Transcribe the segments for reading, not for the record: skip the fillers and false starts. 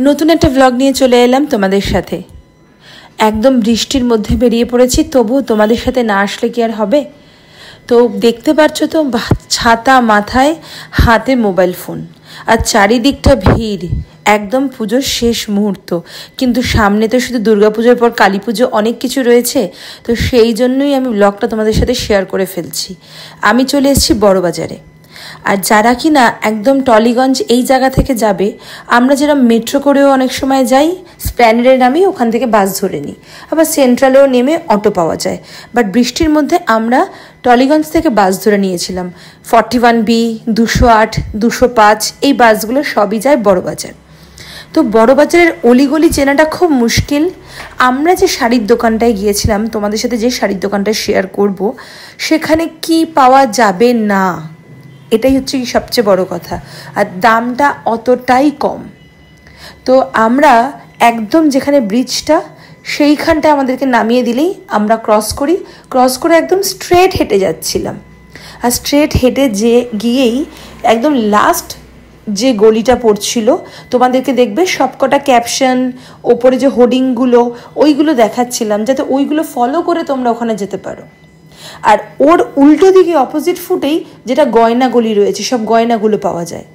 নতুন একটা ব্লগ নিয়ে চলে এলাম তোমাদের সাথে। একদম বৃষ্টির মধ্যে বেরিয়ে পড়েছি, তবু তোমাদের সাথে না আসলে কি আর হবে। তো দেখতে পাচ্ছ তো, ছাতা মাথায়, হাতে মোবাইল ফোন, আর চারিদিকটা ভিড়, একদম পুজোর শেষ মুহূর্ত। কিন্তু সামনে তো শুধু দুর্গাপুজোর পর কালী পুজো অনেক কিছু রয়েছে, তো সেই জন্যই আমি ব্লগটা তোমাদের সাথে শেয়ার করে ফেলছি। আমি চলে এসেছি বড়বাজারে। আর যারা কি না একদম টলিগঞ্জ এই জায়গা থেকে যাবে, আমরা যেরকম মেট্রো করেও অনেক সময় যাই, স্প্ল্যানেডে নামি ওখান থেকে বাস ধরে নিই, আবার সেন্ট্রালেও নেমে অটো পাওয়া যায়। বাট বৃষ্টির মধ্যে আমরা টলিগঞ্জ থেকে বাস ধরে নিয়েছিলাম। 41B, 208, 205 এই বাসগুলো সবই যায় বড়বাজার। তো বড়বাজারের অলিগলি চেনাটা খুব মুশকিল। আমরা যে শাড়ির দোকানটায় গিয়েছিলাম, তোমাদের সাথে যে শাড়ির দোকানটা শেয়ার করব, সেখানে কি পাওয়া যাবে না, এটাই হচ্ছে কি সবচেয়ে বড় কথা। আর দামটা অতটাই কম। তো আমরা একদম যেখানে ব্রিজটা, সেইখানটা আমাদেরকে নামিয়ে দিলেই আমরা ক্রস করে একদম স্ট্রেট হেঁটে যাচ্ছিলাম। আর স্ট্রেট হেঁটে গিয়েই একদম লাস্ট যে গলিটা পড়ছিল, তোমাদেরকে দেখবে সবকটা ক্যাপশন, ওপরে যে হোর্ডিংগুলো, ওইগুলো দেখাচ্ছিলাম, যাতে ওইগুলো ফলো করে তোমরা ওখানে যেতে পারো। আর ওর উল্টো দিকে অপোজিট ফুটেই যেটা গয়না গলি রয়েছে, সব গয়নাগুলো পাওয়া যায়।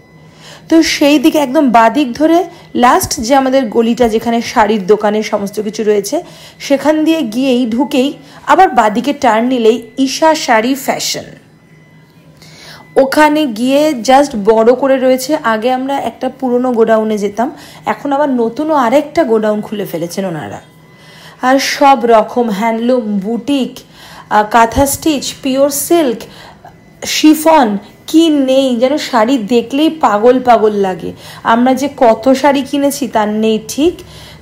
তো সেই দিকে একদম বাদিক ধরে লাস্ট যে আমাদের গলিটা, যেখানে শাড়ির দোকানের সমস্ত কিছু রয়েছে, সেখান দিয়ে গিয়েই ঢুকেই আবার বাদিকে টার্ন নিলেই ঈশা শাড়ি ফ্যাশন। ওখানে গিয়ে জাস্ট বড় করে রয়েছে। আগে আমরা একটা পুরনো গোডাউনে যেতাম, এখন আবার নতুনও আরেকটা গোডাউন খুলে ফেলেছেন ওনারা। আর সব রকম হ্যান্ডলুম, বুটিক, কাঁথা স্টিচ, পিওর সিল্ক, শিফন, কি নেই যেন। শাড়ি দেখলেই পাগল পাগল লাগে। আমরা যে কত শাড়ি কিনেছি তার নেই ঠিক।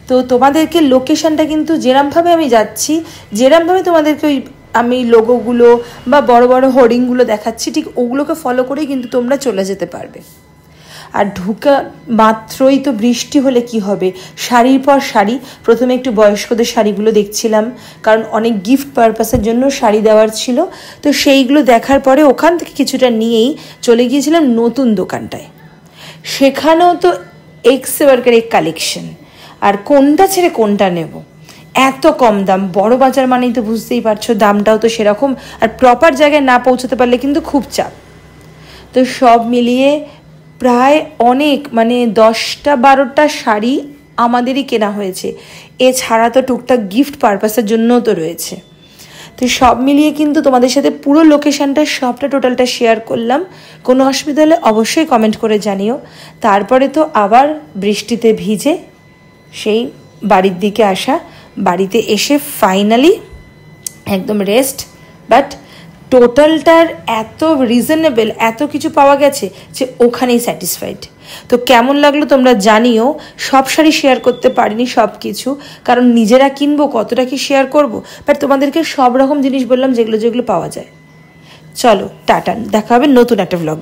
তো তোমাদেরকে লোকেশনটা কিন্তু যেরমভাবে আমি যাচ্ছি, যেরমভাবে তোমাদেরকে আমি লোগোগুলো বা বড় বড় হোর্ডিংগুলো দেখাচ্ছি, ঠিক ওগুলোকে ফলো করেই কিন্তু তোমরা চলে যেতে পারবে। আর ঢুকা মাত্রই তো বৃষ্টি হলে কি হবে, শাড়ির পর শাড়ি। প্রথমে একটু বয়স্কদের শাড়িগুলো দেখছিলাম, কারণ অনেক গিফট পারপাসের জন্য শাড়ি দেওয়ার ছিল। তো সেইগুলো দেখার পরে ওখান থেকে কিছুটা নিয়েই চলে গিয়েছিলাম নতুন দোকানটায়। সেখানেও তো এক্সেবারকার এক কালেকশন। আর কোনটা ছেড়ে কোনটা নেব, এত কম দাম। বড় বাজার মানেই তো বুঝতেই পারছো, দামটাও তো সেরকম। আর প্রপার জায়গায় না পৌঁছতে পারলে কিন্তু খুব চাপ। তো সব মিলিয়ে প্রায় অনেক, 10টা-12টা শাড়ি আমাদেরই কেনা হয়েছে। এছাড়া তো টুকটাক গিফট পারপাসের জন্যও তো রয়েছে। তো সব মিলিয়ে কিন্তু তোমাদের সাথে পুরো লোকেশনটা, সবটা টোটালটা শেয়ার করলাম। কোনো অসুবিধা হলে অবশ্যই কমেন্ট করে জানিও। তারপরে তো আবার বৃষ্টিতে ভিজে সেই বাড়ির দিকে আসা। বাড়িতে এসে ফাইনালি একদম রেস্ট। বাট টোটালটার এত রিজনেবল, এত কিছু পাওয়া গেছে যে ওখানেই স্যাটিসফাইড। তো কেমন লাগলো তোমরা জানিও। সব শাড়ি শেয়ার করতে পারিনি সব কিছু, কারণ নিজেরা কিনবো, কতটা কি শেয়ার করবো। বাট তোমাদেরকে সব রকম জিনিস বললাম যেগুলো যেগুলো পাওয়া যায়। চলো টাটা, দেখা হবে নতুন একটা ব্লগ।